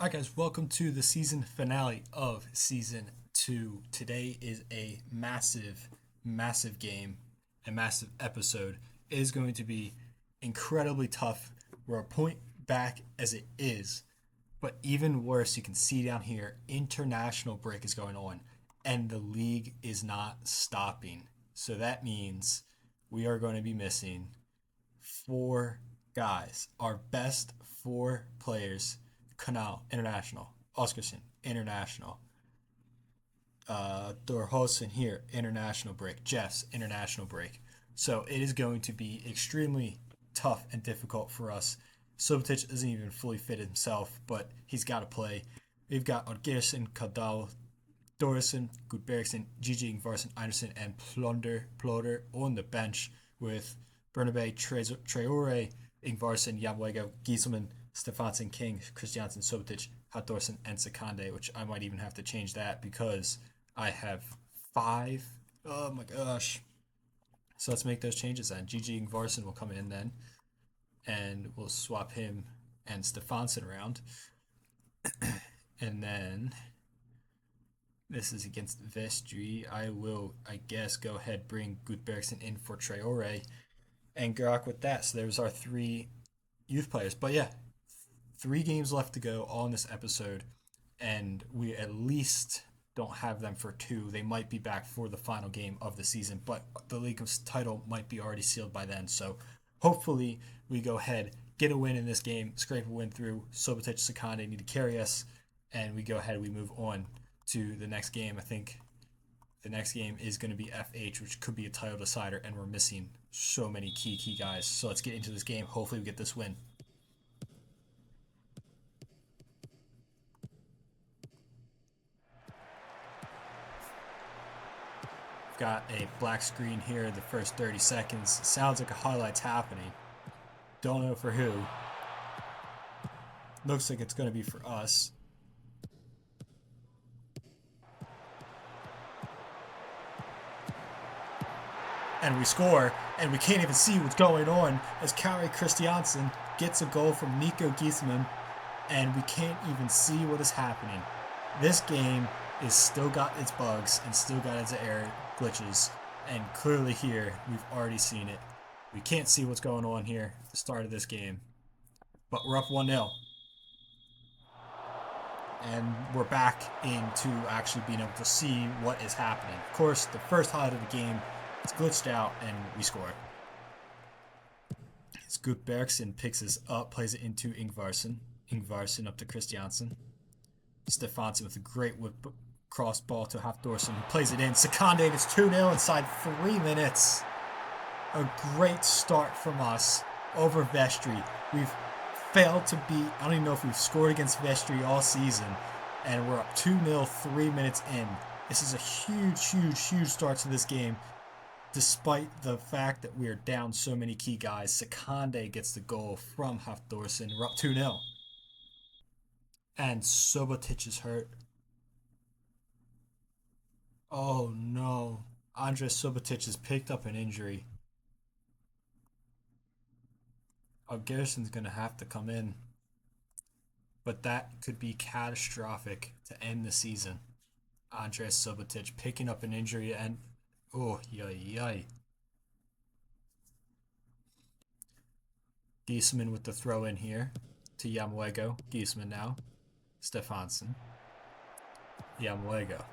All right, guys, welcome to the season finale of season 2. Today is a massive, massive game, a massive episode. It is going to be incredibly tough. We're a point back as it is, but even worse, you can see down here, international break is going on, and the league is not stopping. So that means we are going to be missing four guys, our best four players. Canal International, Oscarson International, Dorhosen here International break, Jeff's International break. So it is going to be extremely tough and difficult for us. Subotic isn't even fully fit himself, but he's got to play. We've got Odgerson, Kadal, Dorison, Gudbergson, Gigi Ingvarsson, Anderson, and Ploder on the bench with Bernabe, Traore, Ingvarsson, Yamwego, Gieselman, Stefansson, King, Christiansen, Subotic, Hatdorsen, and Sakande, which I might even have to change that because I have 5. Oh my gosh. So let's make those changes then. Gigi Ingvarsson will come in then, and we'll swap him and Stefansson around. And then this is against Vestry. I will, I guess, go ahead bring Gudbergson in for Traore and rock with that. So there's our 3 youth players. But yeah, 3 games left to go on this episode, and we at least don't have them for 2. They might be back for the final game of the season, but the league title might be already sealed by then. So hopefully we go ahead, get a win in this game, scrape a win through. Subotic, Sakande need to carry us, and we go ahead, we move on to the next game. I think the next game is going to be FH, which could be a title decider, and we're missing so many key guys. So let's get into this game. Hopefully we get this win. Got a black screen here the first 30 seconds. Sounds like a highlight's happening. Don't know for who. Looks like it's going to be for us. And we score, and we can't even see what's going on as Kari Christiansen gets a goal from Nico Giesman, and we can't even see what is happening. This game is still got its bugs and still got its error glitches, and clearly here we've already seen it. We can't see what's going on here at the start of this game, but we're up 1-0, and we're back into actually being able to see what is happening. Of course, the first highlight of the game, it's glitched out and we score. Gudbergson picks us up, plays it into Ingvarsson up to Christiansen. Stefansson with a great whip cross ball to Hatdorsen, who plays it in. Sakande, it's 2-0 inside 3 minutes. A great start from us over Vestry. We've failed to beat, I don't even know if we've scored against Vestry all season, and we're up 2-0 3 minutes in. This is a huge start to this game, despite the fact that we are down so many key guys. Sakande gets the goal from Hatdorsen. We're up 2-0. And Subotic is hurt. Oh no. Andres Subotic has picked up an injury. Gerson's going to have to come in. But that could be catastrophic to end the season. Andres Subotic picking up an injury, and oh, yay. Giesman with the throw in here to Yamwego. Giesman now. Stefansson. Yamwego.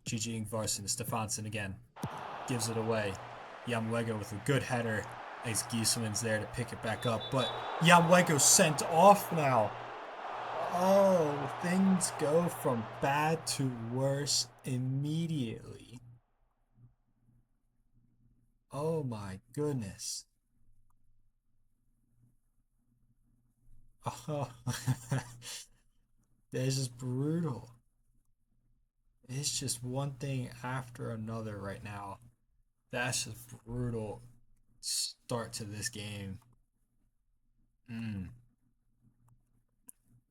Gigi Ingvarsson. Stefansson again. Gives it away. Yamwego with a good header as Giesman's there to pick it back up. But Yamwego's sent off now. Oh, things go from bad to worse immediately. Oh my goodness. Oh, it's just brutal. It's just one thing after another right now. That's just brutal start to this game.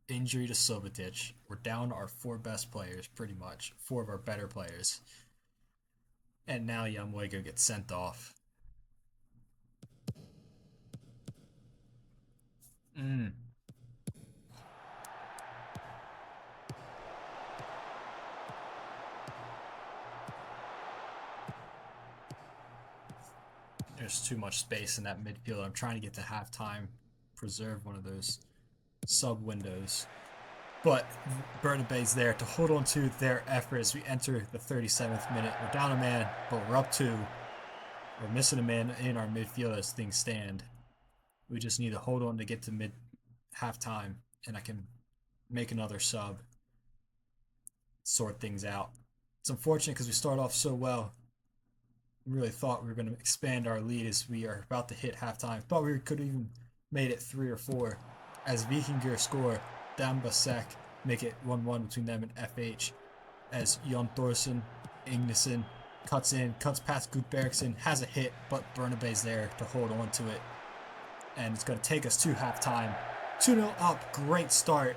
Injury to Subotic. We're down our 4 best players, pretty much. 4 of our better players. And now Yamwego gets sent off. There's too much space in that midfield. I'm trying to get to halftime, preserve one of those sub windows. But Bernabé's there to hold on to their effort as we enter the 37th minute. We're down a man, but we're up two. We're missing a man in our midfield as things stand. We just need to hold on to get to mid halftime, and I can make another sub, sort things out. It's unfortunate because we start off so well. We really thought we were going to expand our lead as we are about to hit halftime. Thought we could even made it 3 or 4 as Vikingur score. Dambasek make it 1-1 between them and FH as Jon Thorsen Ignason cuts past Gudbergsen, has a hit, but Bernabé's there to hold on to it. And it's going to take us to halftime. 2-0 up, great start.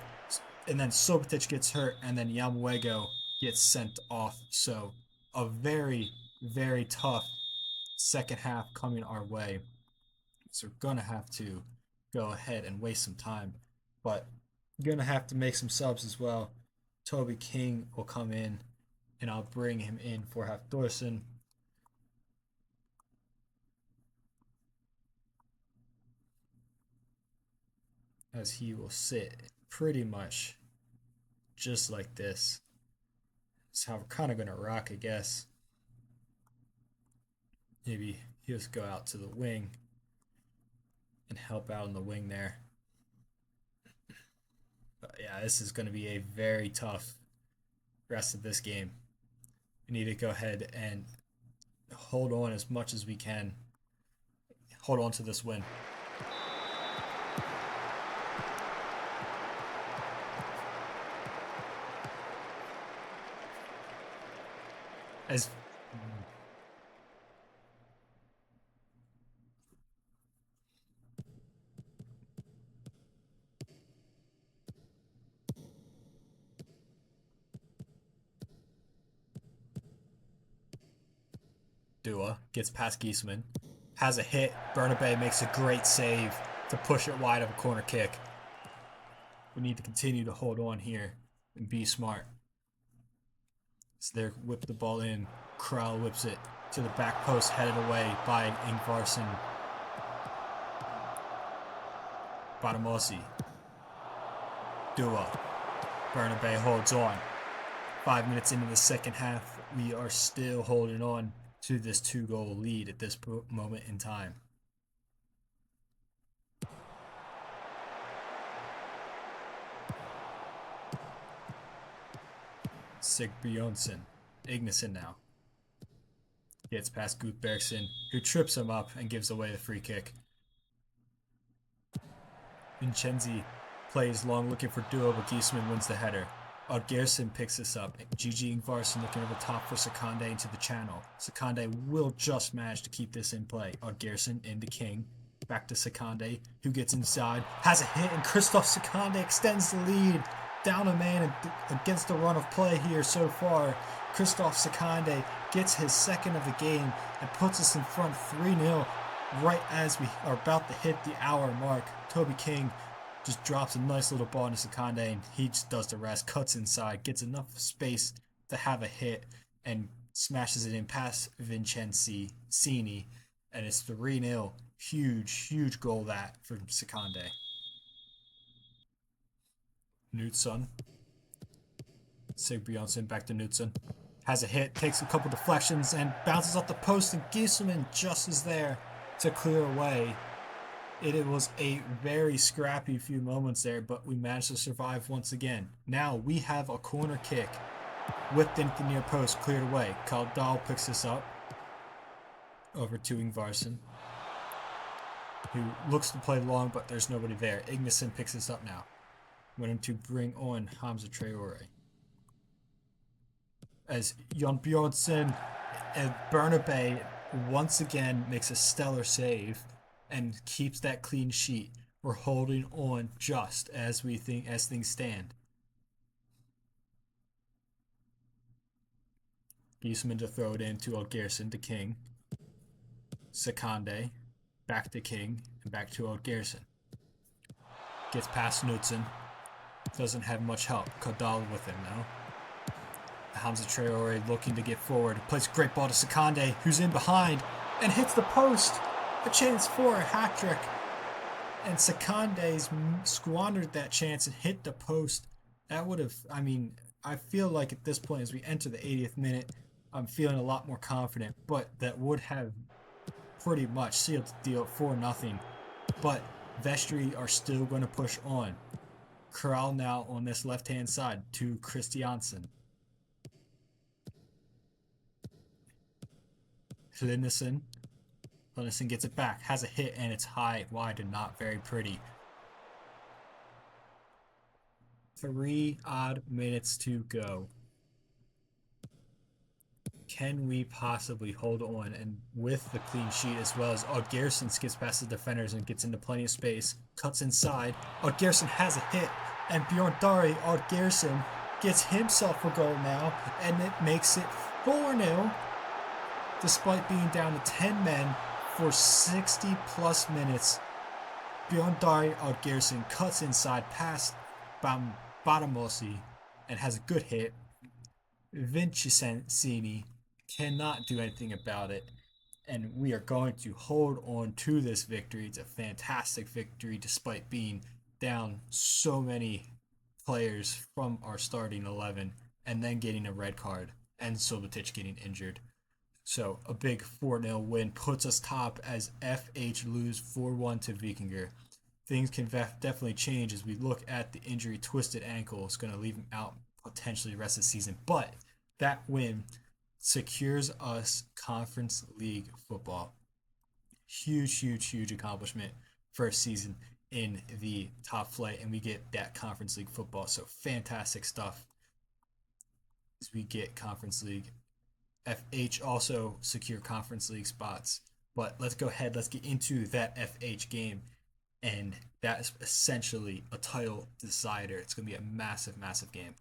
And then Sobotic gets hurt, and then Yamuego gets sent off. So a very, very tough second half coming our way. So we're going to have to go ahead and waste some time. But we're going to have to make some subs as well. Toby King will come in, and I'll bring him in for Hafthorsen. As he will sit pretty much just like this. That's how we're kind of going to rock, I guess. Maybe he'll just go out to the wing and help out on the wing there. But yeah, this is going to be a very tough rest of this game. We need to go ahead and hold on as much as we can. Hold on to this win. As Dua gets past Giesman, has a hit. Bernabé makes a great save to push it wide of a corner kick. We need to continue to hold on here and be smart. So they whip the ball in. Krall whips it to the back post, headed away by Ingvarsson. Batamosi. Dua. Bernabé holds on. 5 minutes into the second half, we are still holding on to this 2-goal lead at this moment in time. Sigbjornsson. Ignason now. Gets past Gudbergsen, who trips him up and gives away the free kick. Vincenzi plays long looking for Dua, but Giesman wins the header. Oddgerson picks this up. Gigi Ingvarsson looking over top for Sakande into the channel. Sakande will just manage to keep this in play. Oddgerson into King. Back to Sakande, who gets inside. Has a hit, and Christoph Sakande extends the lead. Down a man against the run of play here so far. Christoph Sakande gets his second of the game and puts us in front 3-0 right as we are about to hit the hour mark. Toby King just drops a nice little ball into Sakande, and he just does the rest. Cuts inside, gets enough space to have a hit, and smashes it in past Vincenzini, and it's 3-0. Huge goal that for Sakande. Knutson. Sigbjornsson back to Knutson. Has a hit, takes a couple deflections, and bounces off the post, and Giesman just is there to clear away. It was a very scrappy few moments there, but we managed to survive once again. Now we have a corner kick whipped into the near post, cleared away. Kaldal picks this up over to Ingvarsson, who looks to play long, but there's nobody there. Ignason picks this up now. Wanting to bring on Hamza Traore. As Jon Bjornsson and Bernabé once again makes a stellar save and keeps that clean sheet. We're holding on just as things stand. Giesman to throw it in to Oddgerson to King. Sakande back to King and back to Oddgerson. Gets past Knutson. Doesn't have much help. Kadal with him now. Hamza Traore looking to get forward. Plays a great ball to Sakande, who's in behind and hits the post. a chance for a hat trick. And Seconde's squandered that chance and hit the post. That would have, I mean, I feel like at this point, as we enter the 80th minute, I'm feeling a lot more confident. But that would have pretty much sealed the deal for nothing. But Vestry are still going to push on. Corral now on this left-hand side to Christiansen. Linison gets it back, has a hit, and it's high, wide, and not very pretty. 3 odd minutes to go. Can we possibly hold on? And with the clean sheet, as well as Gerson skips past the defenders and gets into plenty of space, cuts inside. Gerson has a hit, and Bjorn Dari Gerson gets himself a goal now, and it makes it 4-0, despite being down to 10 men for 60 plus minutes. Bjorn Dari Gerson cuts inside past Badamosi and has a good hit. Vincenzini cannot do anything about it, and we are going to hold on to this victory. It's a fantastic victory despite being down so many players from our starting 11 and then getting a red card and Subotic getting injured. So a big 4-0 win puts us top as FH lose 4-1 to Vikinger. Things can definitely change as we look at the injury. Twisted ankle is going to leave him out potentially the rest of the season, but that win secures us Conference League football. Huge accomplishment first season in the top flight, and we get that Conference League football. So fantastic stuff as we get Conference League. FH also secure Conference League spots. But let's go ahead, let's get into that FH game. And that is essentially a title decider. It's going to be a massive game.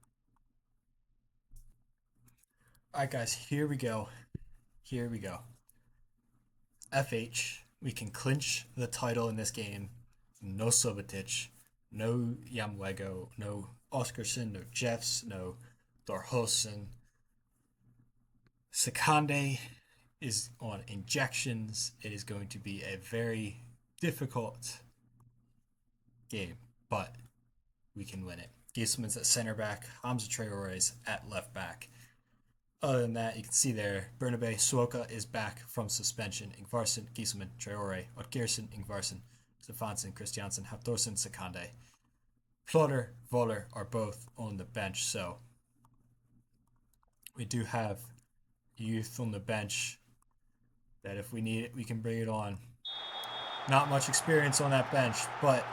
Alright guys, here we go. FH, we can clinch the title in this game. No Subotic, no Yamwego, no Oscarson, no Jeffs, no Dorhosen. Seconde is on injections. It is going to be a very difficult game, but we can win it. Gieselman's at center back. Hamza Traore is at left back. Other than that, you can see there, Bernabe Suoka is back from suspension. Ingvarsson, Gieselman, Traore, Otgersen, Ingvarsson, Stefansson, Christiansen, Hafthorsen, Seconde. Plotter, Voller are both on the bench, so we do have youth on the bench that if we need it, we can bring it on. Not much experience on that bench, but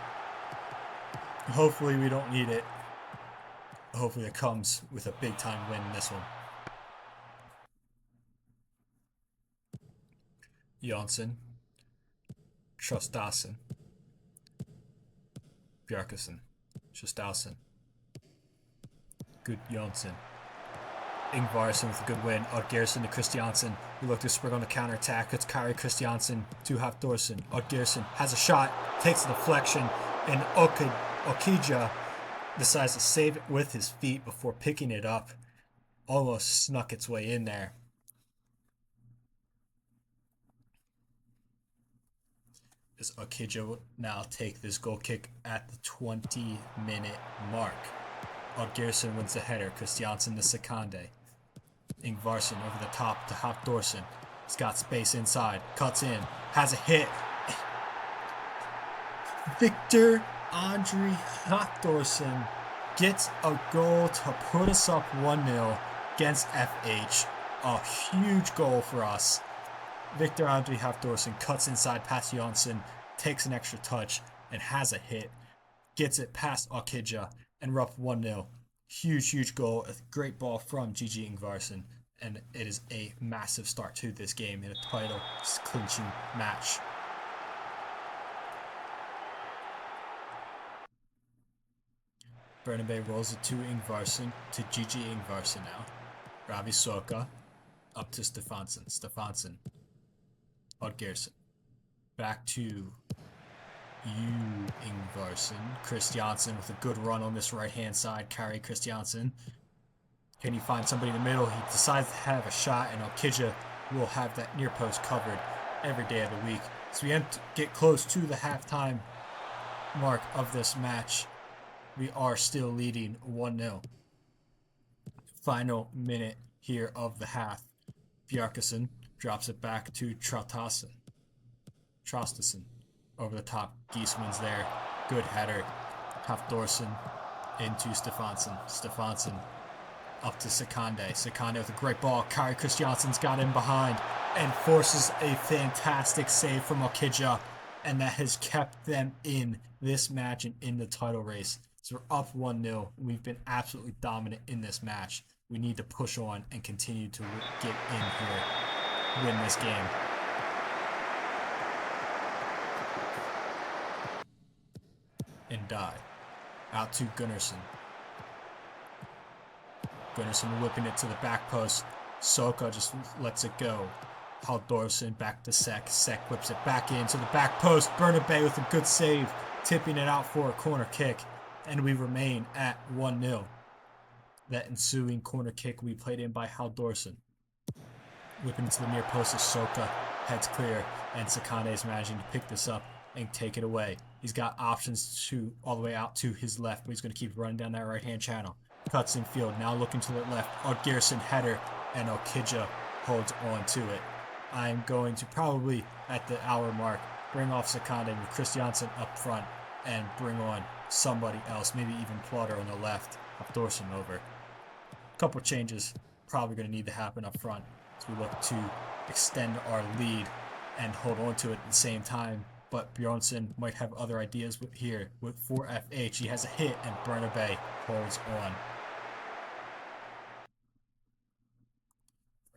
hopefully we don't need it. Hopefully it comes with a big time win in this one. Jonsson, Trostasen, Bjarkason, Sjostausen, good Jonsson. Ingvarsson with a good win. Otgersen to Christiansen. We look to spring on the counter-attack. It's Kari Christiansen to Hafthorsen. Otgersen has a shot, takes a deflection, and Okija decides to save it with his feet before picking it up. Almost snuck its way in there. As Okija will now take this goal kick at the 20-minute mark. Otgersen wins the header. Christiansen to Seconde. Ingvarsson over the top to Hafthorsen. He's got space inside. Cuts in. Has a hit. Victor Andre Hafthorsen gets a goal to put us up 1-0 against FH. A huge goal for us. Victor Andre Hafthorsen cuts inside past Jonsson, takes an extra touch, and has a hit. Gets it past Okija, and we're up 1-0. Huge goal. A great ball from Gigi Ingvarsson. And it is a massive start to this game in a title clinching match. Bernabe rolls it to Ingvarsson, to Gigi Ingvarsson now. Ravi Soka up to Stefansson. Stefansson. Otgersen. Back to Ingvarsson. Christiansen with a good run on this right-hand side. Kari Christiansen. Can he find somebody in the middle? He decides to have a shot, and Okija will have that near post covered every day of the week. So we get close to the halftime mark of this match. We are still leading 1-0. Final minute here of the half. Bjarkason drops it back to Trostason over the top. Giesman's there. Good header. Hafdorsen into Stefansson up to Sekande. Sekande with a great ball. Kari Christiansen's got in behind and forces a fantastic save from Okidja, and that has kept them in this match and in the title race. So we're up 1-0. We've been absolutely dominant in this match. We need to push on and continue to get in here, win this game. And die. Out to Gunnarsson. Gunnarsson whipping it to the back post. Soka just lets it go. Haldorsen back to Sek. Sek whips it back into the back post. Bernabé with a good save, tipping it out for a corner kick. And we remain at 1-0. That ensuing corner kick we played in by Haldorsen. Whipping into the near post of Soka. Heads clear. And Sekande is managing to pick this up and take it away. He's got options to all the way out to his left, but he's going to keep running down that right-hand channel. Cuts in field, now looking to the left. Odgerson header, and Okidja holds on to it. I'm going to probably, at the hour mark, bring off Sekande with Christiansen up front and bring on somebody else, maybe even Plotter on the left, Hafdorsen over. A couple changes probably going to need to happen up front as we look to extend our lead and hold on to it at the same time. But Bjornsson might have other ideas here for FH. He has a hit, and Bernabé holds on.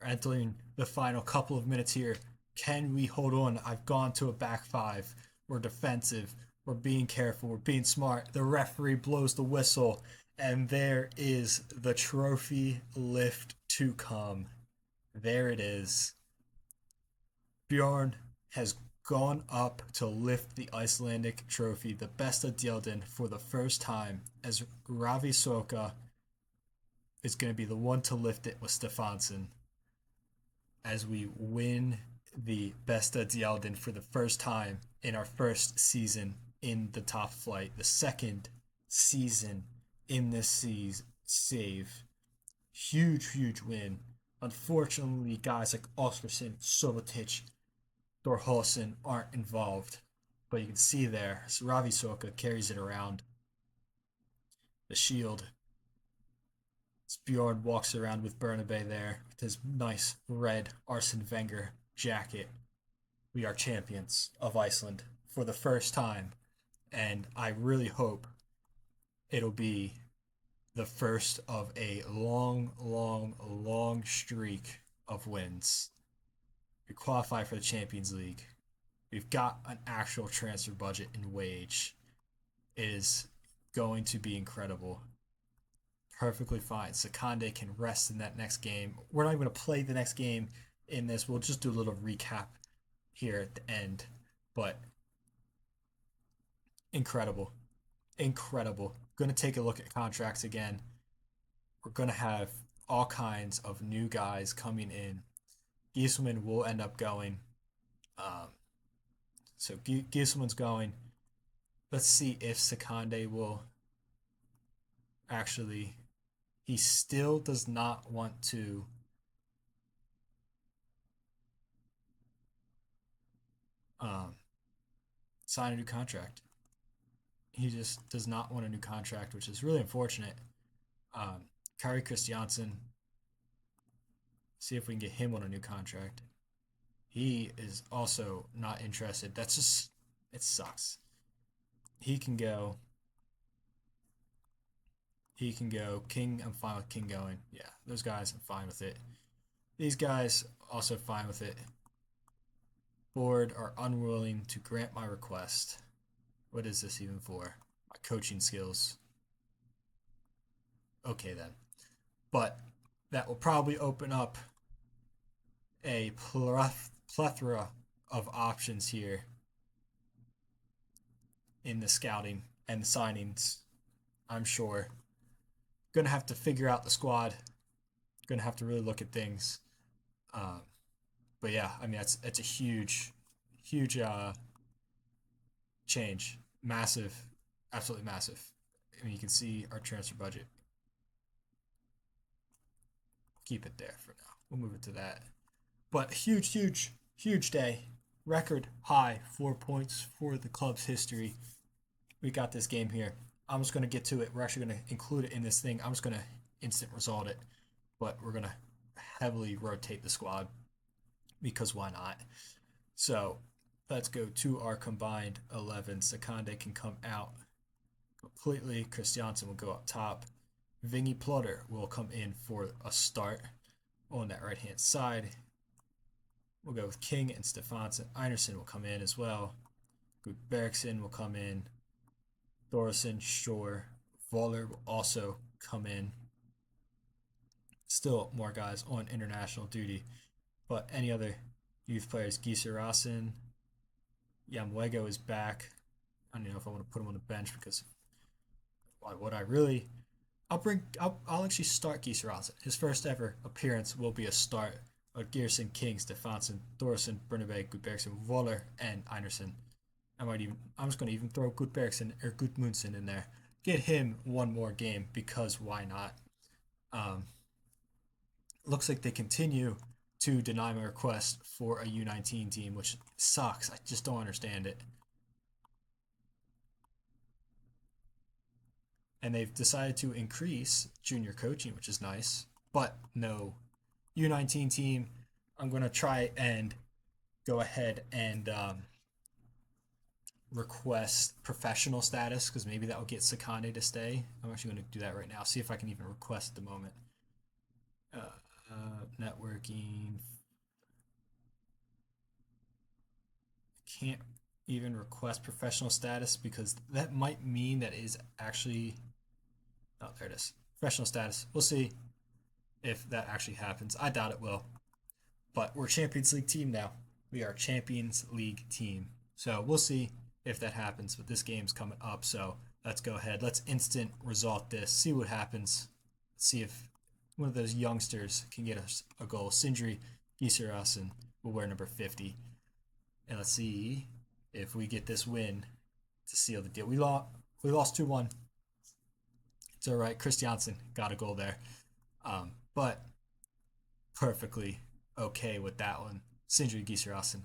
We're entering the final couple of minutes here. Can we hold on? I've gone to a back five. We're defensive. We're being careful. We're being smart. The referee blows the whistle, and there is the trophy lift to come. There it is. Bjorn has gone up to lift the Icelandic trophy, the Besta-Deildin, for the first time, as Ravi Soka is going to be the one to lift it with Stefansson as we win the Besta-Deildin for the first time in our first season in the top flight, the second season in this save. Huge win. Unfortunately, guys like Oskarsson, Sobotic, Dorhalsen aren't involved, but you can see there, so Ravi Soka carries it around the shield. Bjorn walks around with Bernabé there with his nice red Arsene Wenger jacket. We are champions of Iceland for the first time, and I really hope it'll be the first of a long streak of wins. We qualify for the Champions League. We've got an actual transfer budget and wage. It is going to be incredible. Perfectly fine. Sekande can rest in that next game. We're not even going to play the next game in this. We'll just do a little recap here at the end. But incredible. Going to take a look at contracts again. We're going to have all kinds of new guys coming in. Giesman will end up going. So Giesman's going. Let's see if Sekande will actually. He still does not want to sign a new contract. He just does not want a new contract, which is really unfortunate. Kari Christiansen, see if we can get him on a new contract. He is also not interested. That's just, it sucks. He can go. King, I'm fine with King going. Yeah, those guys, I'm fine with it. These guys, also fine with it. Board are unwilling to grant my request. What is this even for? My coaching skills. Okay then. But that will probably open up a plethora of options here in the scouting and the signings, I'm sure. Going to have to figure out the squad. Going to have to really look at things. But yeah, I mean, it's a huge huge change, massive, absolutely massive. I mean, you can see our transfer budget. Keep it there for now. We'll move it to that. But huge, huge, huge day. Record high 4 points for the club's history. We got this game here. I'm just going to get to it. We're actually going to include it in this thing. I'm just going to instant result it. But we're going to heavily rotate the squad because why not? So let's go to our combined 11. Sakande can come out completely. Christiansen will go up top. Vingy Plotter will come in for a start on that right hand side. We'll go with King and Stefansson. Einerson will come in as well. Good Bergson will come in. Thoresen, Shore, Voller will also come in. Still more guys on international duty. But any other youth players, Giserasen, Yamwego is back. I don't know if I want to put him on the bench because why would I really? I'll actually start Giserasen. His first ever appearance will be a start of Gerson, King, Stefansson, Thoresen, Brunneberg, Gudbergsen, Voller, and Einerson. I'm just gonna even throw Gudbergsen or Gudmundsen in there. Get him one more game because why not? Looks like they continue to deny my request for a U19 team, which sucks. I just don't understand it. And they've decided to increase junior coaching, which is nice, but no U19 team. I'm going to try and go ahead and request professional status because maybe that will get Sakane to stay. I'm actually going to do that right now. See if I can even request at the moment. Networking. Can't even request professional status because that might mean that is actually. Oh, there it is. Professional status. We'll see if that actually happens. I doubt it will. But we're Champions League team now. We are Champions League team. So we'll see if that happens. But this game's coming up. So let's go ahead. Let's instant result this. See what happens. See if one of those youngsters can get us a goal. Sindri Giserasen will wear number 50. And let's see if we get this win to seal the deal. We lost 2-1. It's all right. Christiansen got a goal there. But perfectly okay with that one. Sindri Giserasen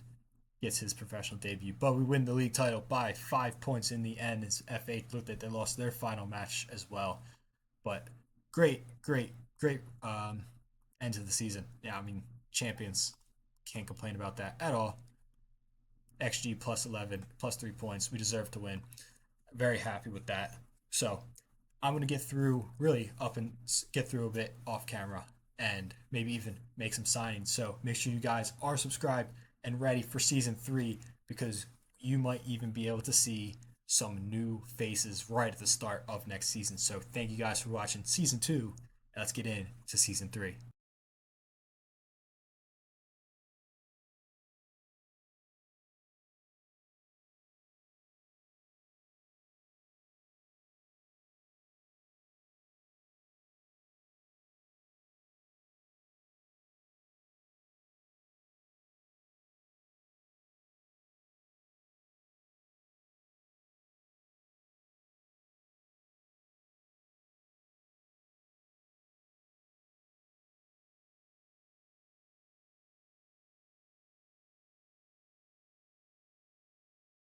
gets his professional debut. But we win the league title by 5 points in the end. As F8 looked at, they lost their final match as well. But great end to the season. Yeah, I mean, champions. Can't complain about that at all. XG plus 11, plus 3 points. We deserve to win. Very happy with that. So I'm going to get through a bit off camera and maybe even make some signings. So make sure you guys are subscribed and ready for season 3 because you might even be able to see some new faces right at the start of next season. So thank you guys for watching season 2. Let's get into season 3.